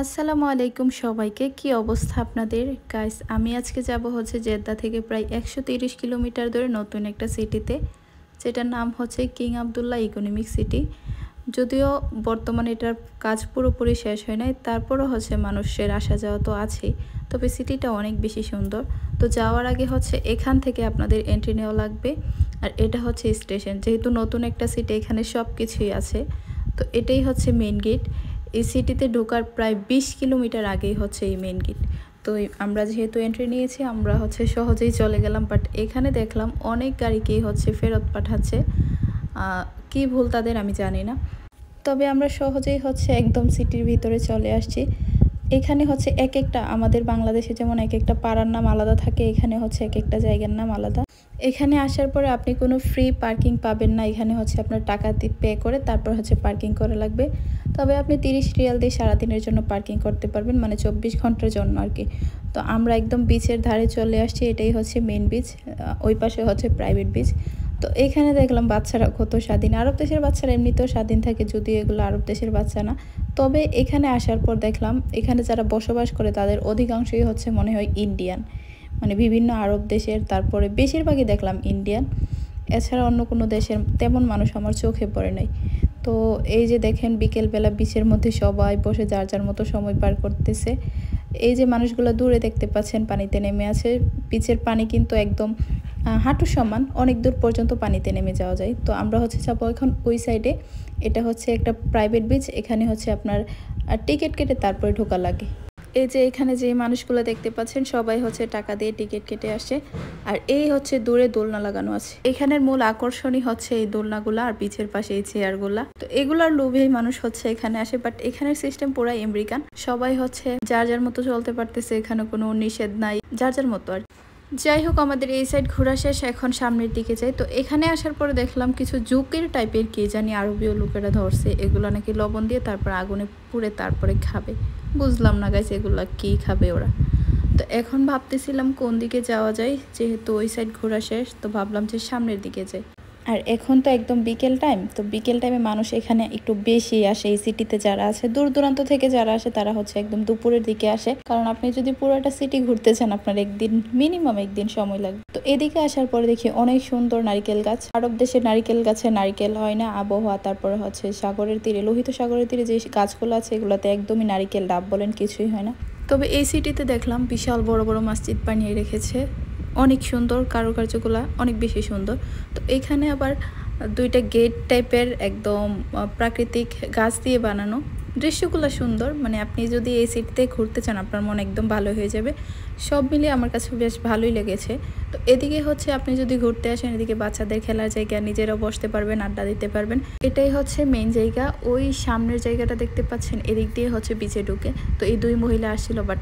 আসসালামু আলাইকুম সবাইকে। কি অবস্থা আপনাদের? গাইস আমি আজকে যাব হচ্ছে জেদ্দা থেকে প্রায় ১৩০ কিলোমিটার দূরে নতুন একটা সিটিতে, যেটার নাম হচ্ছে কিং আবদুল্লাহ ইকোনমিক সিটি। যদিও বর্তমানে এটার কাজ পুরোপুরি শেষ হয় নাই, তারপরও হচ্ছে মানুষের আসা যাওয়া তো আছেই। তবে সিটিটা অনেক বেশি সুন্দর। তো যাওয়ার আগে হচ্ছে এখান থেকে আপনাদের এন্ট্রি নেওয়া লাগবে। আর এটা হচ্ছে স্টেশন, যেহেতু নতুন একটা সিটি এখানে সব কিছুই আছে। তো এটাই হচ্ছে মেন গেট। এই সিটিতে ঢোকার প্রায় ২০ কিলোমিটার আগেই হচ্ছে এই মেন গেট। তো আমরা যেহেতু এন্ট্রি নিয়েছি আমরা হচ্ছে সহজেই চলে গেলাম, বাট এখানে দেখলাম অনেক গাড়িকেই হচ্ছে ফেরত পাঠাচ্ছে। কি ভুল তাদের আমি জানি না। তবে আমরা সহজেই হচ্ছে একদম সিটির ভিতরে চলে আসছি। এখানে হচ্ছে এক একটা আমাদের বাংলাদেশে যেমন এক একটা পাড়ার নাম আলাদা থাকে, এখানে হচ্ছে এক একটা জায়গার নাম আলাদা। এখানে আসার পরে আপনি কোনো ফ্রি পার্কিং পাবেন না। এখানে হচ্ছে আপনার টাকা পে করে তারপর হচ্ছে পার্কিং করা লাগবে। তবে আপনি ৩০ রিয়াল দিয়ে সারাদিনের জন্য পার্কিং করতে পারবেন, মানে ২৪ ঘন্টার জন্য আর কি। তো আমরা একদম বিচের ধারে চলে আসছি। এটাই হচ্ছে মেন বিচ, ওই পাশে হচ্ছে প্রাইভেট বিচ। তো এখানে দেখলাম বাচ্চারা কত স্বাধীন। আরব দেশের বাচ্চারা এমনিতেও স্বাধীন থাকে, যদিও এগুলো আরব দেশের বাচ্চা না। তবে এখানে আসার পর দেখলাম এখানে যারা বসবাস করে তাদের অধিকাংশই হচ্ছে মনে হয় ইন্ডিয়ান, মানে বিভিন্ন আরব দেশের, তারপরে বেশিরভাগই দেখলাম ইন্ডিয়ান। এছাড়া অন্য কোনো দেশের তেমন মানুষ আমার চোখে পড়ে নাই। তো এই যে দেখেন বিকেলবেলা বিচের মধ্যে সবাই বসে যার যার মতো সময় পার করতেছে। এই যে মানুষগুলো দূরে দেখতে পাচ্ছেন পানিতে নেমে আছে। বিচের পানি কিন্তু একদম হাঁটু সমান, অনেক দূর পর্যন্ত পানিতে নেমে যাওয়া যায়। তো আমরা হচ্ছে যাবো এখন ওই সাইডে। এটা হচ্ছে একটা প্রাইভেট বিচ, এখানে হচ্ছে আপনার টিকিট কেটে তারপরে ঢোকা লাগে। এই যে এখানে যে মানুষগুলো দেখতে পাচ্ছেন সবাই হচ্ছে টাকা দিয়ে টিকিট কেটে আসে। আর এই হচ্ছে দূরে দোলনা লাগানো আছে। এখানের মূল আকর্ষণই হচ্ছে এই দোলনাগুলা আর পিছের পাশে এই চেয়ারগুলা। তো এগুলার লোভেই মানুষ হচ্ছে এখানে আসে, বাট এখানের সিস্টেম পুরো আমেরিকান। সবাই হচ্ছে যার যার মতো চলতে পারতেছে, এখানে কোনো নিষেধ নাই, যার যার মতো আর। যাই হোক, আমাদের এই সাইড ঘোরা শেষ, এখন সামনের দিকে যাই। তো এখানে আসার পরে দেখলাম কিছু জুকের টাইপের কি জানি আরবীয় লোকেরা ধরছে, এগুলো নাকি লবণ দিয়ে তারপর আগুনে পুড়ে তারপরে খাবে। বুঝলাম না গাইস এগুলা কি খাবে ওরা। তো এখন ভাবতেছিলাম কোন দিকে যাওয়া যায়, যেহেতু ওই সাইড ঘোরা শেষ তো ভাবলাম যে সামনের দিকে যাই। আর এখন তো একদম বিকেল টাইম, তো বিকেল টাইমে মানুষ এখানে একটু বেশি আসে। এই সিটিতে যারা আছে, দূর দূরান্ত থেকে যারা আসে তারা হচ্ছে একদম দুপুরের দিকে আসে, কারণ আপনি যদি পুরোটা সিটি ঘুরতে চান আপনার একদিন মিনিমাম একদিন সময় লাগবে। তো এদিকে আসার পরে দেখি অনেক সুন্দর নারিকেল গাছ। আরব দেশের নারিকেল গাছে নারিকেল হয় না, আবহাওয়া, তারপরে হচ্ছে সাগরের তীরে, লোহিত সাগরের তীরে যে গাছগুলো আছে এগুলোতে একদমই নারিকেল ডাব বলেন কিছুই হয় না। তবে এই সিটিতে দেখলাম বিশাল বড় বড় মসজিদ বানিয়ে রেখেছে, অনেক সুন্দর, কারুকার্যগুলো অনেক বেশি সুন্দর। তো এখানে আবার দুইটা গেট টাইপের একদম প্রাকৃতিক গাছ দিয়ে বানানো, দৃশ্যগুলো সুন্দর। মানে আপনি যদি এই সিটিতে ঘুরতে চান আপনার মন একদম ভালো হয়ে যাবে। সব মিলিয়ে আমার কাছে বেশ ভালোই লেগেছে। তো এদিকে হচ্ছে আপনি যদি ঘুরতে আসেন, এদিকে বাচ্চাদের খেলার জায়গা, নিজেরাও বসতে পারবেন, আড্ডা দিতে পারবেন। এটাই হচ্ছে মেইন জায়গা। ওই সামনের জায়গাটা দেখতে পাচ্ছেন, এদিক দিয়ে হচ্ছে বিচে ঢুকে। তো এই দুই মহিলা আসছিল, বাট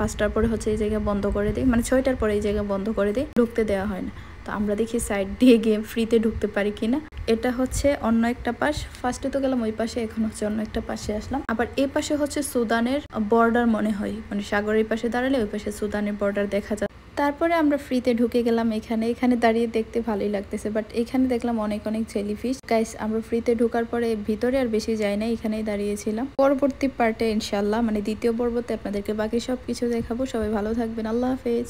৫টার পরে হচ্ছে এই জায়গা বন্ধ করে দিই, মানে ৬টার পরে এই জায়গা বন্ধ করে দিই, ঢুকতে দেওয়া হয় না। তো আমরা দেখি সাইড দিয়ে গিয়ে ফ্রিতে ঢুকতে পারি কিনা। এটা হচ্ছে অন্য একটা পাশ, ফার্স্টে তো গেলাম ওই পাশে, এখন হচ্ছে অন্য একটা পাশে আসলাম। আবার এই পাশে হচ্ছে সুদানের বর্ডার মনে হয়, মানে সাগরের পাশে দাঁড়ালে ওই পাশে সুদানের বর্ডার দেখা যায়। তারপরে আমরা ফ্রিতে ঢুকে গেলাম এখানে। এখানে দাঁড়িয়ে দেখতে ভালোই লাগতেছে, বাট এখানে দেখলাম অনেক অনেক জেলিফিশ। গাইস আমরা ফ্রিতে ঢোকার পরে ভিতরে আর বেশি যাই না, এখানেই দাঁড়িয়েছিলাম। পরবর্তী পার্টে ইনশাল্লাহ, মানে দ্বিতীয় পর্বতে আপনাদেরকে বাকি সব কিছু দেখাবো। সবাই ভালো থাকবেন, আল্লাহ হাফেজ।